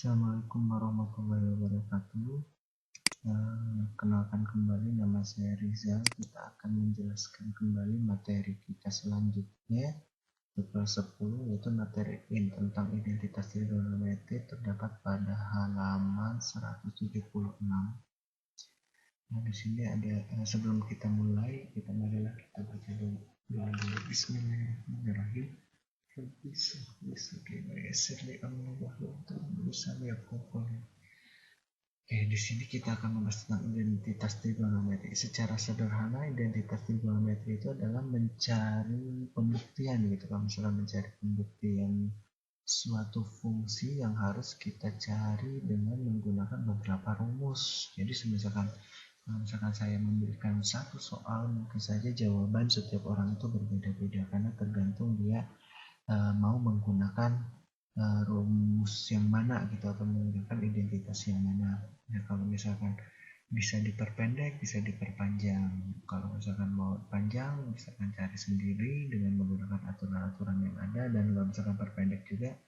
Assalamualaikum warahmatullahi wabarakatuh. Kenalkan kembali, nama saya Rizal. Kita akan menjelaskan kembali materi kita selanjutnya untuk kelas 10, yaitu materi tentang identitas trigonometri, terdapat pada halaman 176. Nah, di sini ada sebelum kita mulai, marilah kita baca dulu. Bismillahirrahmanirrahim. Di sini kita akan membahas tentang identitas trigonometri. Secara sederhana, identitas trigonometri itu adalah mencari pembuktian gitu. Kalau misalnya mencari pembuktian suatu fungsi yang harus kita cari dengan menggunakan beberapa rumus. Jadi misalkan saya memberikan satu soal, mungkin saja jawaban setiap orang itu berbeda-beda karena tergantung dia mau menggunakan rumus yang mana gitu, atau menggunakan identitas yang mana. Nah, kalau misalkan bisa diperpendek, bisa diperpanjang. Kalau misalkan mau panjang, misalkan cari sendiri dengan menggunakan aturan-aturan yang ada, dan kalau misalkan perpendek juga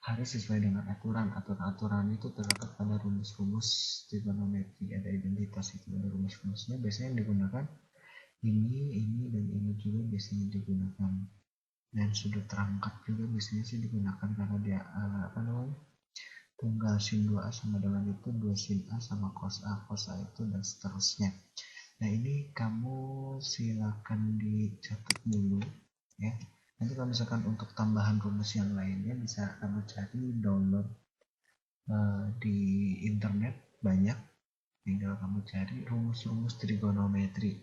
harus sesuai dengan aturan. Aturan-aturan itu terdapat pada rumus-rumus trigonometri, ada identitas itu, ada rumus-rumusnya. Biasanya yang digunakan ini, dan ini juga biasanya digunakan. Dan sudut terangkat juga biasanya sih digunakan karena dia tunggal sin 2A sama dengan itu 2 sin A sama cos A itu, dan seterusnya. Nah, ini kamu silakan dicatat dulu ya. Nanti kalau misalkan untuk tambahan rumus yang lainnya bisa kamu cari download di internet, banyak. Tinggal kamu cari rumus-rumus trigonometri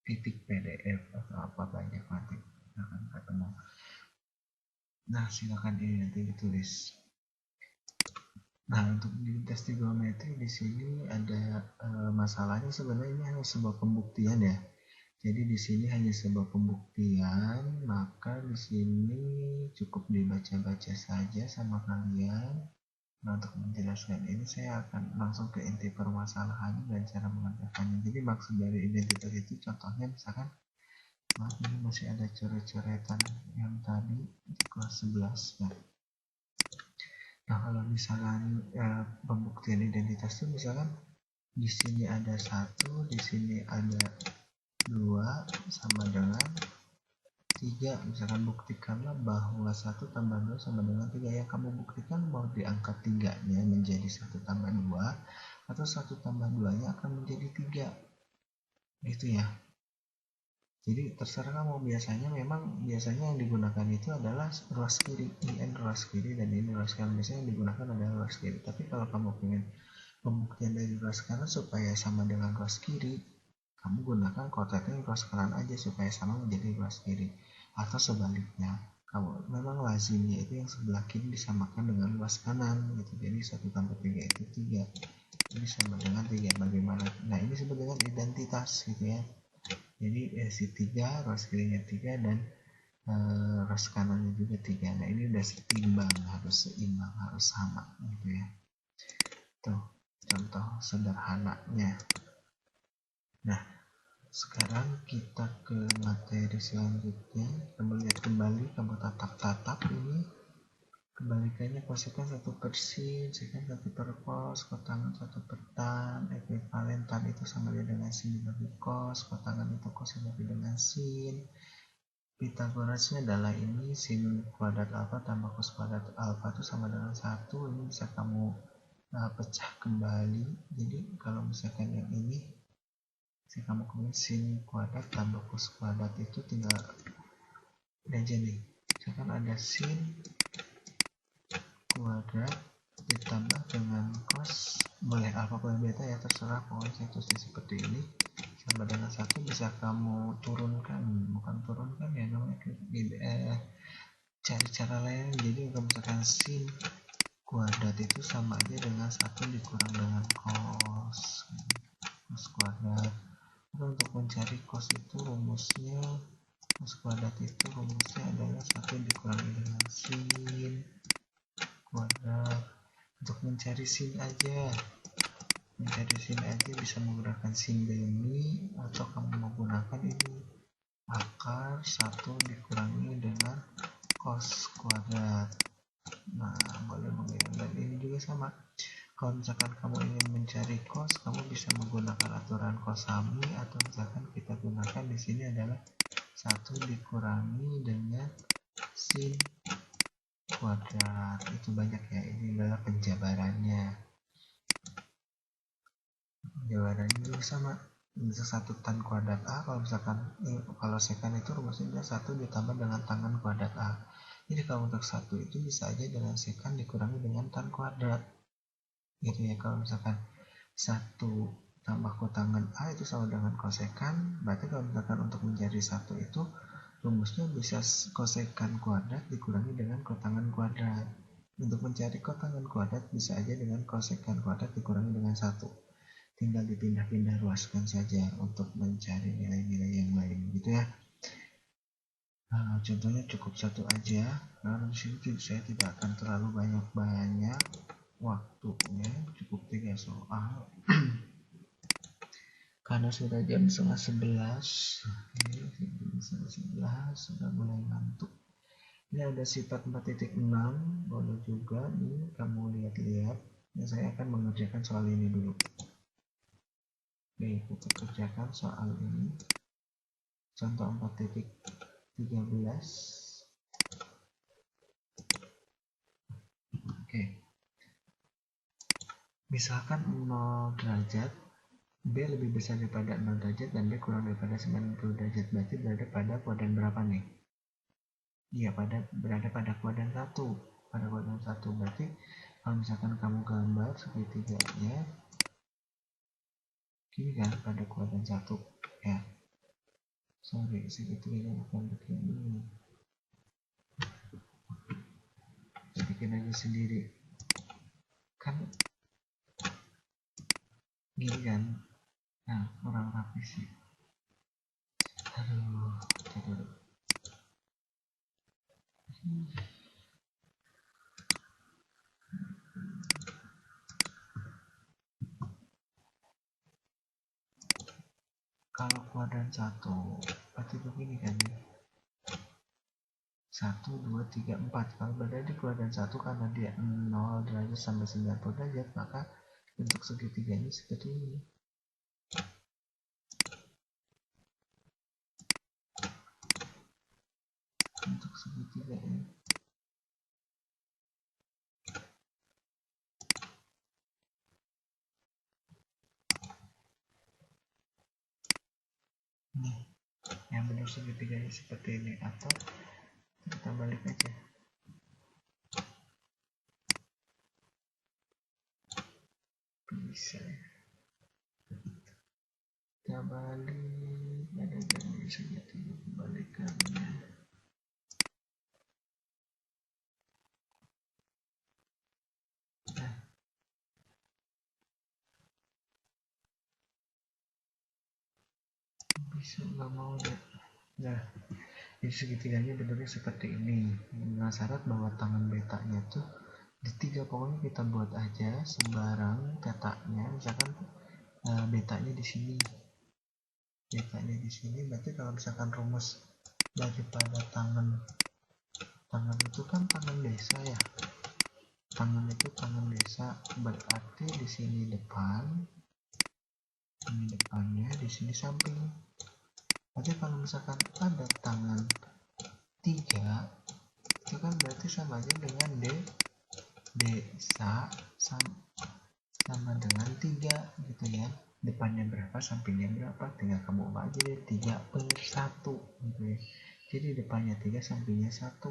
.pdf atau apa, banyak nanti akan ketemu. Nah, silakan ini nanti ditulis. Nah, untuk identitas trigonometri di sini ada masalahnya. Sebenarnya ini hanya sebuah pembuktian ya. Jadi di sini hanya sebuah pembuktian, maka di sini cukup dibaca-baca saja sama kalian. Nah, untuk menjelaskan ini saya akan langsung ke inti permasalahannya dan cara mengerjakannya. Jadi maksud dari identitas itu contohnya misalkan, ini masih ada coret-coretan yang tadi di kelas 11 ya. Nah, kalau misalkan pembuktian identitas itu misalkan di sini ada 1, di sini ada 2 sama dengan 3. Misalkan buktikanlah bahwa 1 tambah 2 sama dengan 3. Yang kamu buktikan mau diangkat 3-nya menjadi 1 tambah 2 atau 1 tambah 2-nya akan menjadi 3. Gitu ya. Jadi terserah kamu. Biasanya yang digunakan itu adalah ruas kiri, ini ruas kiri dan ini ruas kanan. Biasanya yang digunakan adalah ruas kiri. Tapi kalau kamu ingin pembuktian dari ruas kanan supaya sama dengan ruas kiri, kamu gunakan kotaknya ruas kanan aja supaya sama menjadi ruas kiri. Atau sebaliknya, kamu memang lazimnya itu yang sebelah kiri disamakan dengan ruas kanan gitu. Jadi 1 tambah 3 itu 3. Ini sama dengan 3. Bagaimana? Nah, ini disebut dengan identitas gitu ya. Jadi si 3, ruas kirinya 3, dan ruas kanannya juga 3. Nah, ini udah seimbang, harus seimbang, harus sama gitu ya. Tuh contoh sederhananya. Nah, sekarang kita ke materi selanjutnya. Kamu lihat kembali, kamu tatap ini. Kebalikannya kosikan 1 per sin, sekant 1 per cos, kotangan 1 per tan, ekuivalen tan itu sama dengan sin dibagi cos, kotangan itu cos dibagi dengan sin. Pitagorasnya adalah ini, sin kuadrat alfa tambah cos kuadrat alfa itu sama dengan 1. Ini bisa kamu pecah kembali. Jadi kalau misalkan yang ini bisa kamu kembali sin kuadrat tambah cos kuadrat itu tinggal aja nih. Misalkan ada sin kuadrat ditambah dengan cos, boleh alfa boleh beta ya, terserah. Pokoknya saya tulis seperti ini sama dengan 1. Bisa kamu turunkan, bukan turunkan ya namanya, cari cara lain. Jadi kalau misalkan sin kuadrat itu sama aja dengan 1 dikurang dengan cos kuadrat. Atau untuk mencari cos itu rumusnya, cos kuadrat itu rumusnya adalah 1 dikurangi dengan sin kuadrat. Untuk mencari sin aja bisa menggunakan sin demi, atau kamu menggunakan ini akar 1 dikurangi dengan cos kuadrat. Nah, boleh menggunakan, dan ini juga juga sama. Kalau misalkan kamu ingin mencari cos, kamu bisa menggunakan aturan Kosamui, atau misalkan kita gunakan di sini adalah 1 dikurangi dengan sin kuadrat. Itu banyak ya, ini adalah penjabarannya. Jawabannya juga sama, bisa 1 tan kuadrat A. Kalau misalkan kalau sekan itu rumusnya 1 ditambah dengan tangan kuadrat A. Jadi kalau untuk 1 itu bisa aja dengan sekan dikurangi dengan tan kuadrat gitu ya. Kalau misalkan 1 tambah kotangan A itu sama dengan kosekan, berarti kalau misalkan untuk mencari 1 itu rumusnya bisa kosekan kuadrat dikurangi dengan kotangan kuadrat. Untuk mencari kotangan kuadrat bisa aja dengan kosekan kuadrat dikurangi dengan 1. Tinggal dipindah-pindah ruaskan saja untuk mencari nilai-nilai yang lain gitu ya. Nah, contohnya cukup 1 aja, karena di sini saya tidak akan terlalu banyak waktunya, cukup 3 soal. Karena sudah jam 10:30. Oke, jam 11:30 sudah mulai ngantuk. Ini ada sifat 4.6, boleh juga nih kamu lihat-lihat. Nah, saya akan mengerjakan soal ini dulu. Oke, kita kerjakan soal ini. Contoh 4.13. Oke. Misalkan 0 derajat, B lebih besar daripada 0 derajat dan B kurang daripada 90 derajat. Berarti berada pada kuadran berapa nih? Iya, berada pada kuadran 1. Pada kuadran 1. Berarti kalau misalkan kamu gambar segitiganya, gini kan, pada kuadran 1 ya. Sorry, segitiganya bukan begini. Bikin aja sendiri. Kan gini kan. Nah, kurang rapi sih. Aduh, tidur. Kalau kuadran 1 berarti begini kan ya. 1, 2, 3, 4. Kalau berada di kuadran 1 karena dia 0 derajat sampai 90 derajat, maka bentuk segitiganya seperti ini. Bentuk segitiga ini. Nih, yang bentuk segitiganya seperti ini, atau kita balik aja. Bisa ya. Kita balik, ada gambar segitiga kebalikannya. Nah, bisa nggak mau deh. Nah, jadi segitiganya bentuknya seperti ini. Dengan syarat bahwa tangan betanya tuh di 3, pokoknya kita buat aja sembarang tetanya. Misalkan betanya di sini. Betanya di sini, berarti kalau misalkan rumus daripada tangan itu kan tangan desa ya. Tangan itu tangan desa, berarti di sini depan, ini depannya, di sini samping. Berarti kalau misalkan ada tangan 3, itu kan berarti sama aja dengan desa sama dengan 3 gitu ya. Depannya berapa, sampingnya berapa, tinggal kamu ubah aja deh, 3/1 gitu ya. Jadi depannya 3, sampingnya 1.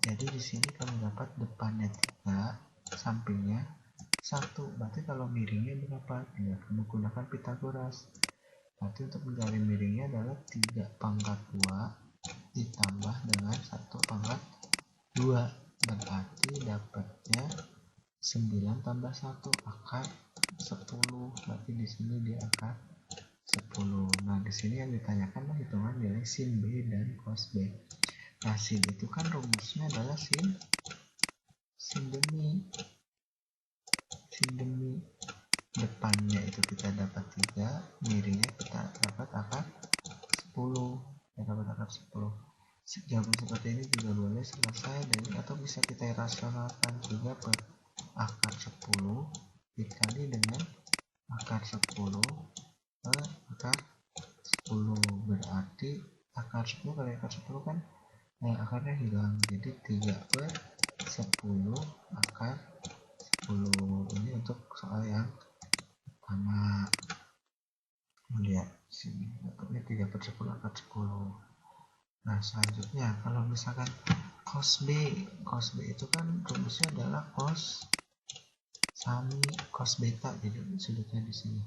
Jadi di sini kamu dapat depannya 3, sampingnya 1. Berarti kalau miringnya berapa? Tinggal kamu gunakan Pitagoras. Berarti untuk mencari miringnya adalah 3/2 ditambah dengan 1/2. Berarti dapatnya 9 tambah 1 akar 10. Berarti di sini dia akar 10. Nah, di sini yang ditanyakan hitungan nilai sin B dan cos B. Nah, sin itu kan rumusnya adalah sin demi. Sin demi depannya itu kita dapat 3, miringnya kita dapat akar 10. Ya, dapat akar 10. Jawaban seperti ini juga boleh selesai dari, atau bisa kita rasionalkan 3/2 akar 10 dikali dengan akar 10 per akar 10, berarti akar 10 kali akar 10 kan akarnya hilang, jadi 3 per 10 akar 10. Ini untuk soal yang pertama. Lihat sini dapatnya 3 per 10 akar 10. Nah selanjutnya kalau misalkan cos B itu kan rumusnya adalah cos sami cos beta, jadi sudutnya di sini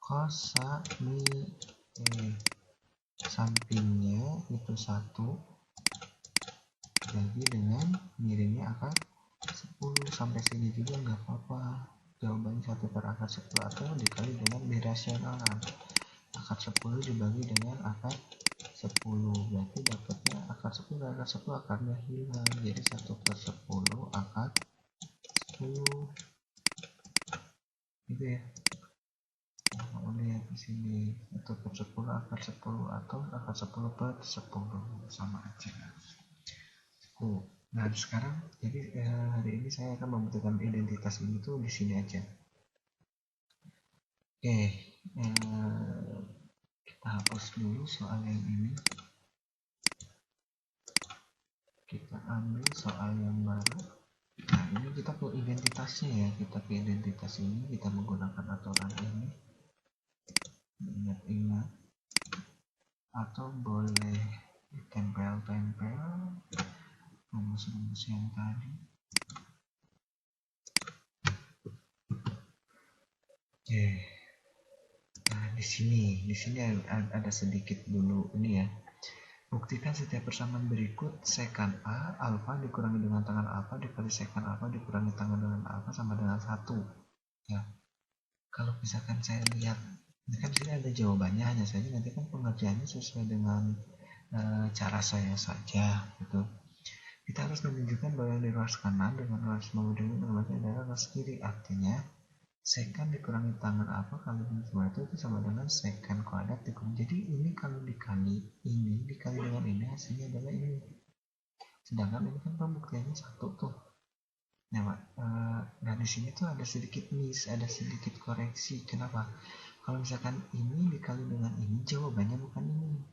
cos sami sampingnya itu 1 jadi dengan miringnya akar 10. Sampai sini juga nggak apa-apa, jawabannya 1 per akar 10 atau dikali dengan dirasionalkan akar 10 dibagi dengan akar 10, berarti dapatnya akar 10 dan akar 10 akarnya hilang, jadi 1 per 10 akar 10 gitu ya. Nah, kamu lihat di sini 1 per 10 akar 10 atau akar 10 per 10 sama aja. Nah sekarang jadi hari ini saya akan membutuhkan identitas ini tuh di sini aja. Oke, kita hapus dulu soal yang ini, kita ambil soal yang baru. Nah ini kita ke identitasnya ya, kita ke identitas ini kita menggunakan aturan ini, ingat-ingat atau boleh ditempel-tempel rumus-rumus yang tadi. Oke, nah di sini ada sedikit dulu ini ya. Buktikan setiap persamaan berikut sekan A alfa dikurangi dengan tangan alfa dikali sekan alfa dikurangi tangan dengan alfa sama dengan 1. Ya, kalau misalkan saya lihat, ini kan sini ada jawabannya, hanya saja nanti kan pengerjaannya sesuai dengan cara saya saja gitu. Kita harus menunjukkan bahwa yang di ruas kanan dengan ruas memudahkan dengan adalah ruas kiri, artinya sekan dikurangi tangan apa kali semua itu sama dengan sekan kuadrat dikurangi. Jadi ini kalau dikali dengan ini hasilnya adalah ini, sedangkan ini kan pembuktiannya 1 tuh. Nah di sini tuh ada sedikit miss, ada sedikit koreksi. Kenapa? Kalau misalkan ini dikali dengan ini jawabannya bukan ini,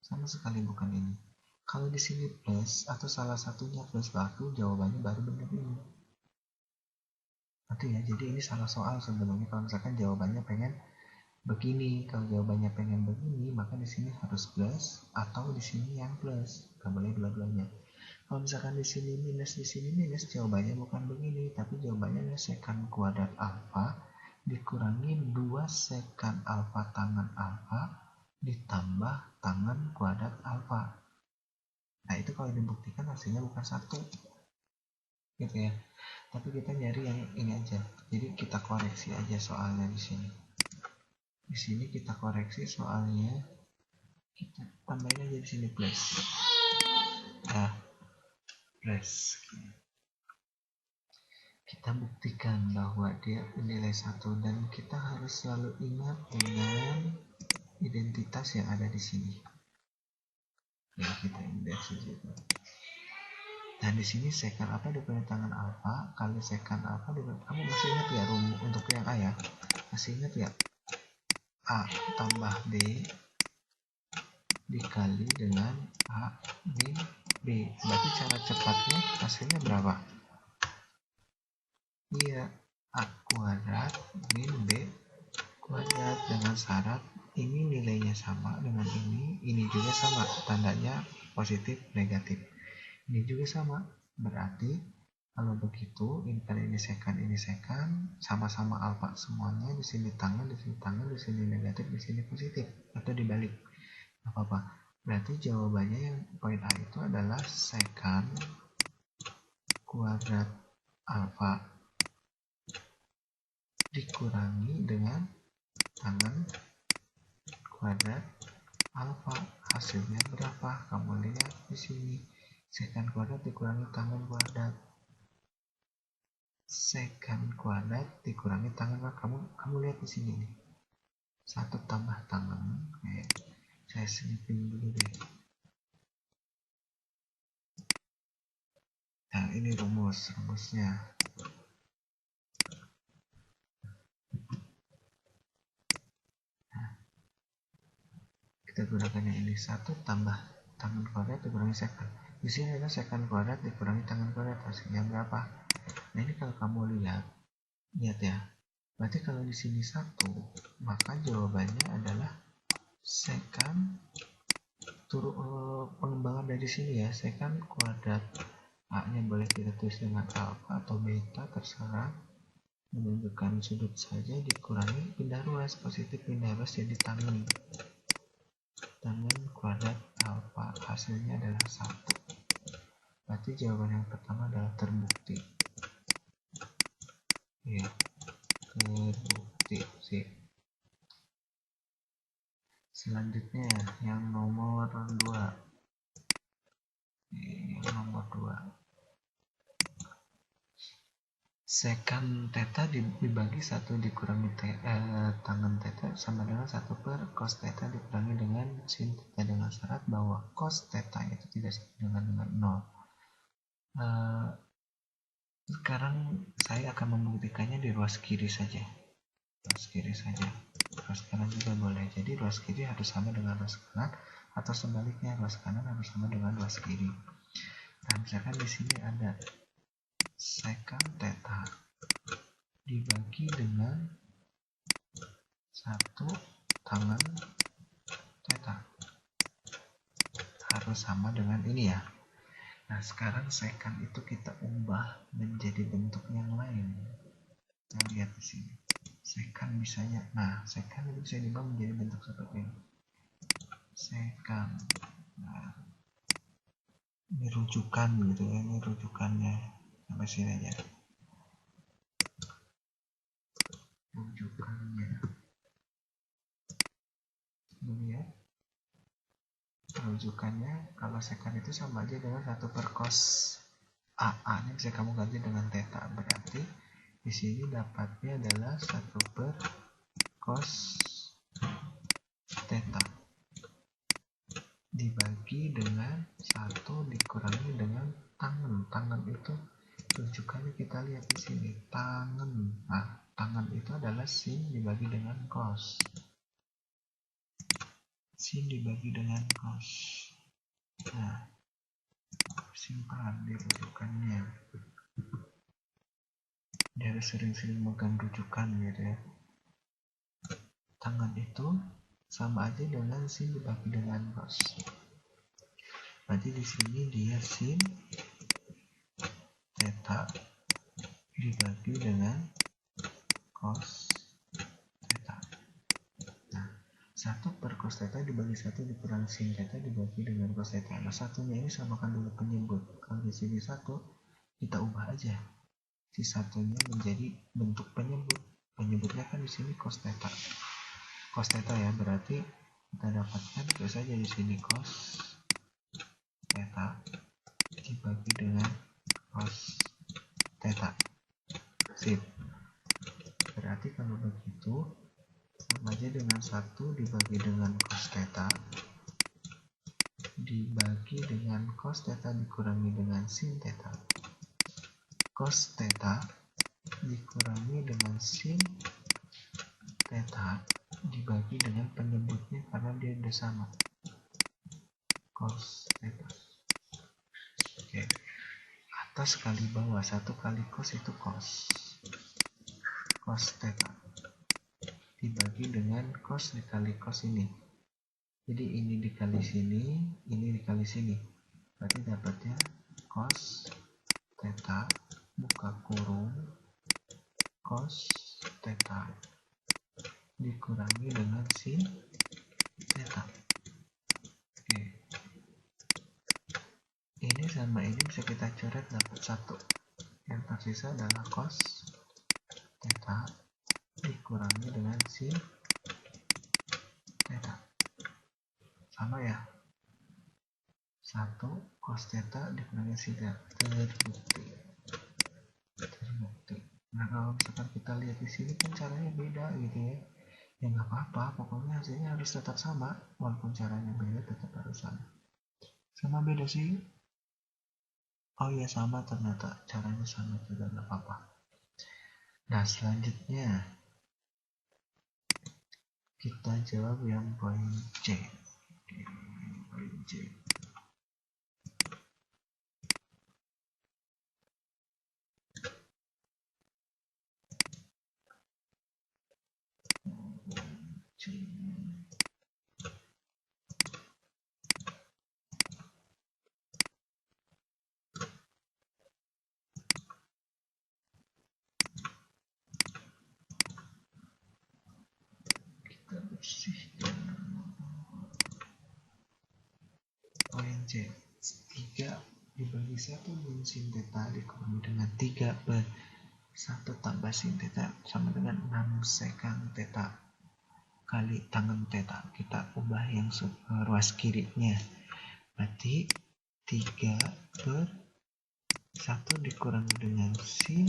sama sekali bukan ini. Kalau di sini plus atau salah satunya plus baru, jawabannya baru benar ini. Nanti ya, jadi ini salah soal sebenarnya. Kalau misalkan jawabannya pengen begini, kalau jawabannya pengen begini, maka di sini harus plus atau di sini yang plus, nggak boleh dua-duanya. Kalau misalkan di sini minus, jawabannya bukan begini, tapi jawabannya adalah sekan kuadrat alfa dikurangi 2 sekan alfa tangan alfa ditambah tangan kuadrat alfa. Nah itu kalau dibuktikan hasilnya bukan 1 gitu ya, tapi kita nyari yang ini aja. Jadi kita koreksi aja soalnya di sini. Di sini kita koreksi soalnya, kita tambahin aja di sini plus. Nah, plus. Kita buktikan bahwa dia bernilai 1 dan kita harus selalu ingat dengan identitas yang ada di sini. Ya, kita indeks saja. Nah di sini sekan apa dikurangi tangan alfa kali sekan alfa dikurangi, kamu masih ingat ya rumus untuk yang A ya? Masih ingat ya? A tambah B dikali dengan A min B. Berarti cara cepatnya hasilnya berapa? Iya, A kuadrat min B kuadrat, dengan syarat ini nilainya sama dengan ini juga sama, tandanya positif negatif. Ini juga sama, berarti kalau begitu ini kali ini sekan, sama-sama alfa semuanya, di sini tangan, di sini negatif, di sini positif, atau dibalik, apa-apa. Berarti jawabannya yang poin A itu adalah sekan kuadrat alfa dikurangi dengan tangan kuadrat alfa. Hasilnya berapa? Kamu lihat di sini, sekan kuadrat dikurangi tangan kuadrat, sekan kuadrat dikurangi tangan kuadrat. Kamu lihat di sini nih, 1 tambah tangan. Saya selipin dulu deh. Nah ini rumusnya. kita gunakan yang ini, 1 tambah tangan kuadrat dikurangi secant. Di sini ada secant kuadrat dikurangi tangan kuadrat, hasilnya berapa? Nah ini kalau kamu lihat ya, berarti kalau di sini 1, maka jawabannya adalah secant pengembangan dari sini ya, secant kuadrat. A nya boleh kita tulis dengan alfa atau beta, terserah, menunjukkan sudut saja, dikurangi pindah ruas, positif pindah ruas jadi tangan kuadrat alfa, hasilnya adalah 1. Berarti jawaban yang pertama adalah terbukti ya, terbukti sih. Selanjutnya yang nomor 2, secant theta dibagi 1 dikurangi tangan theta sama dengan 1 per cos theta dikurangi dengan sin theta, dengan syarat bahwa cos theta itu tidak sama dengan 0. Sekarang saya akan membuktikannya di ruas kiri saja. Ruas kanan juga boleh. Jadi ruas kiri harus sama dengan ruas kanan, atau sebaliknya ruas kanan harus sama dengan ruas kiri. Nah, misalkan di sini ada secant theta dibagi dengan 1 tangan theta, harus sama dengan ini ya. Nah, sekarang secant itu kita ubah menjadi bentuk yang lain. Kita lihat di sini. Secant bisanya, secant itu bisa diubah menjadi bentuk seperti ini. Secant. Nah, ini rujukan gitu ya, ini rujukannya. Sampai sini aja. Rujukannya. Ini ya. Rujukannya kalau secant itu sama aja dengan 1 per cos A nya bisa kamu ganti dengan theta, berarti di sini dapatnya adalah 1 per cos theta dibagi dengan 1 dikurangi dengan tangan itu rujukannya kita lihat di sini, tangan. Nah, tangan itu adalah sin dibagi dengan cos. Sin dibagi dengan cos. Nah, simpan di rujukannya. Dia harus sering-sering megang rujukan gitu ya. Tangan itu sama aja dengan sin dibagi dengan cos. Berarti di sini dia sin theta dibagi dengan cos theta. Nah, 1 per cos theta dibagi 1 dikurangi sin theta dibagi dengan cos theta. Nah, satunya ini samakan dulu penyebut. Kalau di sini 1, kita ubah aja si satunya menjadi bentuk penyebut. Penyebutnya kan di sini cos theta. Cos theta ya, berarti kita dapatkan itu saja di sini cos theta dibagi dengan cos theta. Sip. Berarti kalau begitu sama aja dengan 1 dibagi dengan cos theta dibagi dengan cos theta dikurangi dengan sin theta. Cos theta dikurangi dengan sin theta dibagi dengan penyebutnya karena dia udah sama, cos theta. Oke. Atas kali bawah, 1 kali cos itu cos theta dibagi dengan cos dikali cos ini. Jadi ini dikali sini, ini dikali sini. Berarti dapatnya cos theta buka kurung cos theta dikurangi dengan sin theta. Oke. Ini sama ini bisa kita coret dapat 1. Yang tersisa adalah cos theta dikurangi dengan sin theta. Sama ya. 1 cos theta dikurangi sin theta. Terbukti. Nah, kalau misalkan kita lihat di sini kan caranya beda gitu ya. Ya nggak apa-apa, pokoknya hasilnya harus tetap sama, walaupun caranya beda tetap harus sama. Sama beda sih. Oh iya sama, ternyata caranya sama juga, nggak apa-apa. Nah, selanjutnya kita jawab yang poin C. ONJ. Kita bersihkan ONJ 3 dibagi 1 min sin theta dikurangi dengan 3 per 1 tambah sin theta sama dengan 6 sekang theta kali tangen theta. Kita ubah yang ruas kirinya, berarti 3 per 1 dikurangi dengan sin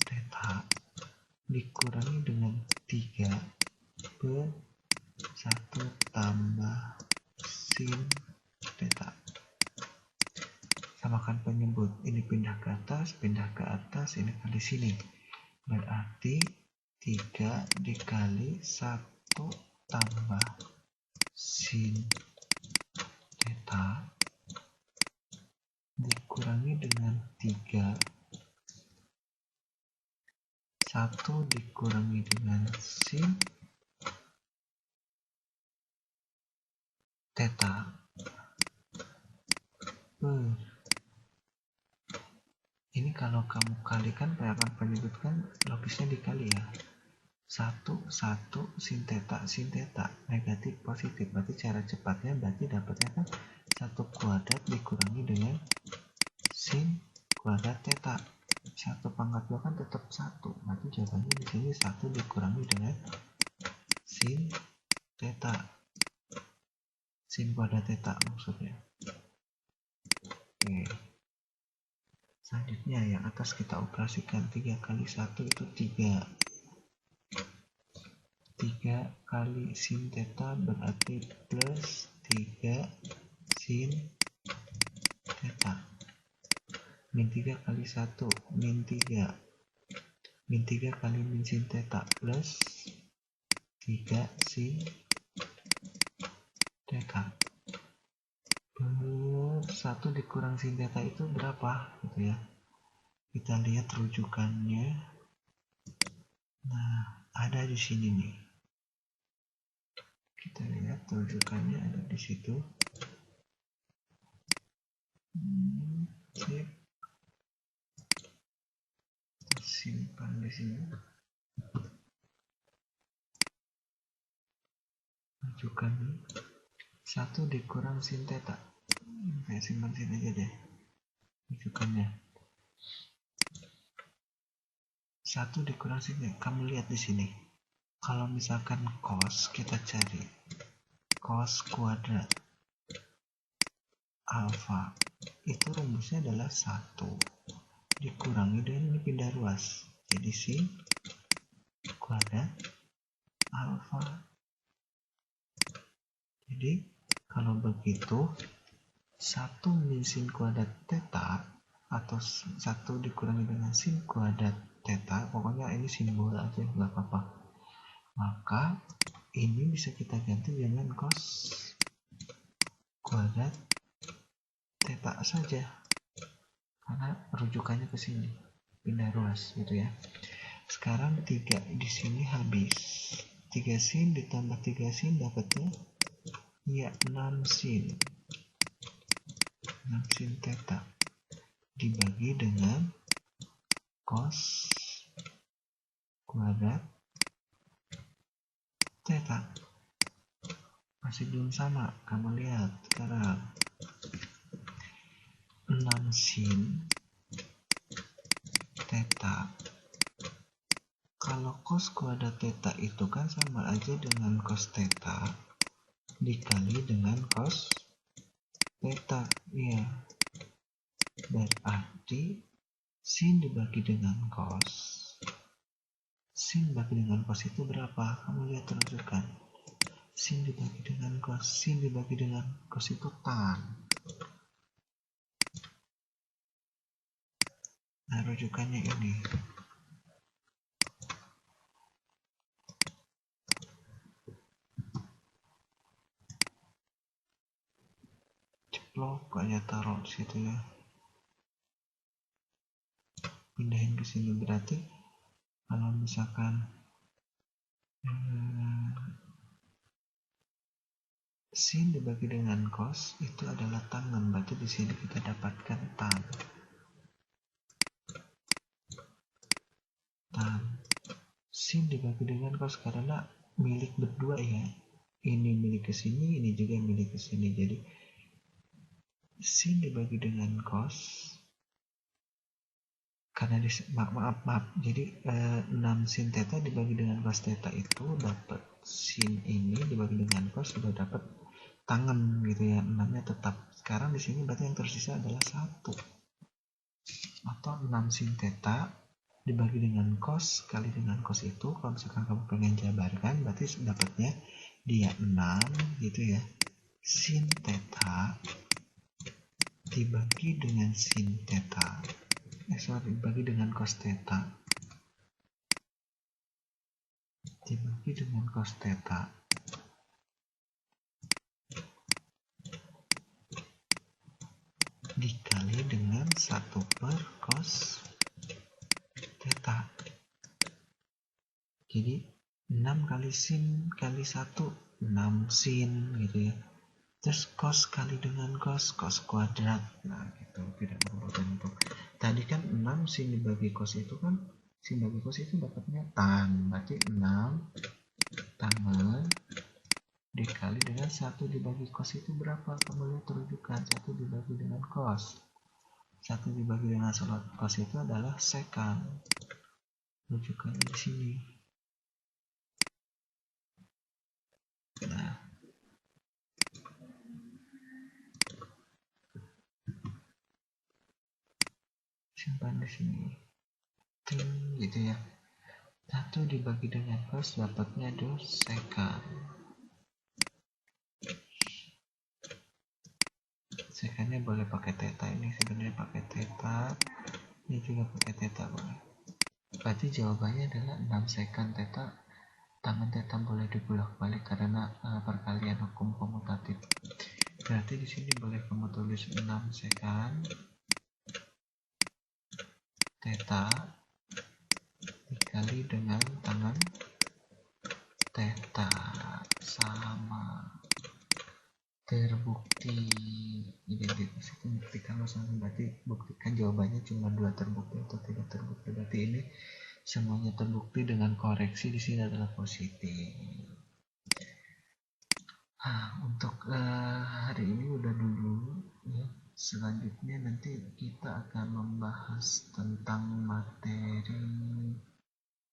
theta dikurangi dengan 3 per 1 tambah sin theta. Samakan penyebut, ini pindah ke atas, ini kali sini, berarti 3 dikali 1 tambah sin theta dikurangi dengan 3 1 dikurangi dengan sin theta per, ini kalau kamu kalikan akan menyebutkan logisnya dikali ya, 1 sin theta negatif positif, berarti cara cepatnya berarti dapatnya kan 1 kuadrat dikurangi dengan sin kuadrat theta. 1 pangkat 2 kan tetap 1, berarti jawabannya di sini 1 dikurangi dengan sin theta, sin kuadrat theta maksudnya. Oke, selanjutnya yang atas kita operasikan, 3 kali 1 itu 3 kali sin theta berarti plus 3 sin theta, min 3 kali 1 min 3 kali min sin theta plus 3 sin theta per 1 dikurang sin theta itu berapa gitu ya. Kita lihat rujukannya, nah ada di sini nih, kita lihat rujukannya ada di situ. Sip, simpan di sini. Rujukannya 1 dikurang sin theta, saya simpan sini aja deh rujukannya. 1 dikurang sin theta, kamu lihat di sini. Kalau misalkan cos, kita cari cos kuadrat alfa, itu rumusnya adalah 1 dikurangi dengan ini pindah ruas, jadi sin kuadrat alfa. Jadi kalau begitu 1 min sin kuadrat theta atau 1 dikurangi dengan sin kuadrat theta, pokoknya ini simbol aja nggak apa-apa, maka ini bisa kita ganti dengan cos kuadrat theta saja karena rujukannya ke sini, pindah ruas gitu ya. Sekarang 3 di sini habis, 3 sin ditambah 3 sin dapatnya ya 6 sin theta dibagi dengan cos kuadrat theta. Masih belum sama, kamu lihat sekarang 6 sin theta, kalau cos kuadrat theta itu kan sama aja dengan cos theta dikali dengan cos theta ya, berarti sin dibagi dengan cos, sin dibagi dengan cos itu berapa, kamu lihat rujukan, sin dibagi dengan cos itu tan. Nah rujukannya ini, lock aja taruh di situ ya, pindahin ke sini. Berarti kalau misalkan sin dibagi dengan cos itu adalah tangen, berarti di sini kita dapatkan tan. Sin dibagi dengan cos karena milik berdua ya, ini milik ke sini, ini juga milik ke sini. Jadi sin dibagi dengan cos karena maaf, jadi 6 sin theta dibagi dengan cos theta itu dapat sin ini dibagi dengan cos, sudah dapat tangen gitu ya, 6-nya tetap. Sekarang di sini berarti yang tersisa adalah 1, atau 6 sin theta dibagi dengan cos kali dengan cos itu. Kalau misalkan kamu pengen jabarkan, berarti dapatnya dia 6 gitu ya, sin theta dibagi dengan sin theta, dibagi dengan cos theta, dibagi dengan cos theta dikali dengan 1 per cos theta. Jadi 6 kali sin kali 1, 6 sin gitu ya. Terus cos kali dengan cos kuadrat. Nah gitu, tidak perlu bentuk. Tadi kan 6 sin dibagi cos itu kan, sin dibagi cos itu dapatnya tan. Berarti 6 tangen dikali dengan 1 dibagi cos itu berapa? Kamu lihat rujukan, 1 dibagi dengan cos. 1 dibagi dengan cos itu adalah secant. Rujukan di sini. Nah, simpan di sini. Ting gitu ya. 1 dibagi dengan cos dapatnya 2 secant. Secantnya boleh pakai theta, ini sebenarnya pakai theta, ini juga pakai theta boleh. Berarti jawabannya adalah 6 secant theta. Tangan theta boleh dibolak-balik karena perkalian hukum komutatif. Berarti di sini boleh kamu tulis 6 secant theta dikali dengan tangan theta sama terbukti. Identitas itu buktikan sama, berarti buktikan jawabannya cuma 2 terbukti atau tidak terbukti. Berarti ini semuanya terbukti dengan koreksi di sini adalah positif. Untuk hari ini udah dulu ya. Selanjutnya nanti kita akan membahas tentang materi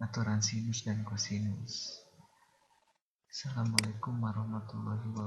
aturan sinus dan kosinus. Assalamualaikum warahmatullahi wabarakatuh.